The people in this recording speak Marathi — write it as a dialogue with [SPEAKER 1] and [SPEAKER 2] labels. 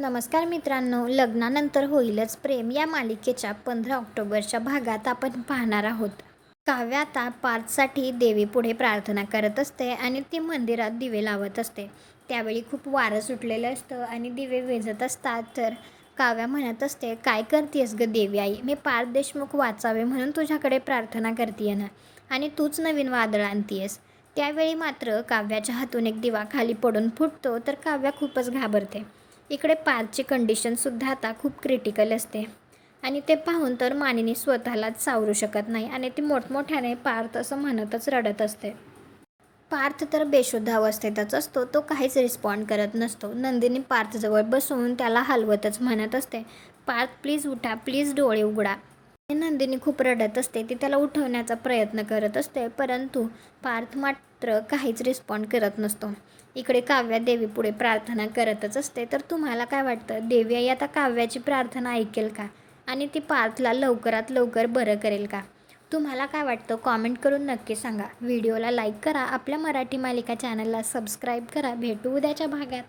[SPEAKER 1] नमस्कार मित्रांनो, लग्नानंतर होईलच प्रेम या मालिकेच्या 15 ऑक्टोबरच्या भागात आपण पाहणार आहोत. काव्य आता पार्थसाठी देवीपुढे प्रार्थना करत असते आणि ती मंदिरात दिवे लावत असते. त्यावेळी खूप वारं सुटलेलं असतं आणि दिवे विझत असतात. तर काव्या म्हणत असते, काय करतेस ग देवी आई, मी पार्थ देशमुख वाचावे म्हणून तुझ्याकडे प्रार्थना करतेय ना, आणि तूच नवीन वादळ आणतीयस. त्यावेळी मात्र काव्याच्या हातून एक दिवा खाली पडून फुटतो. तर काव्या खूपच घाबरते. इकडे पार्थची कंडिशनसुद्धा आता खूप क्रिटिकल असते आणि ते पाहून तर मानिनी स्वतःलाच सावरू शकत नाही आणि ती मोठमोठ्याने पार्थ असं म्हणतच रडत असते. पार्थ तर बेशुद्ध अवस्थेतच असतो. तो काहीच रिस्पॉन्ड करत नसतो. नंदिनी पार्थजवळ बसून त्याला हलवतच म्हणत असते, पार्थ प्लीज उठा, प्लीज डोळे उघडा. नंदिनी खूप रडत असते. ती त्याला उठवण्याचा प्रयत्न करत असते, परंतु पार्थ मात्र काहीच रिस्पॉन्ड करत नसतो. इकडे काव्या देवीपुढे प्रार्थना करतच असते. तर तुम्हाला काय वाटतं, देवी आई आता काव्याची प्रार्थना ऐकेल का आणि ती पार्थला लवकरात लवकर बरं करेल का? तुम्हाला काय वाटतं कॉमेंट करून नक्की सांगा. व्हिडिओला लाईक करा, आपल्या मराठी मालिका चॅनलला सबस्क्राईब करा. भेटू उद्याच्या भागात.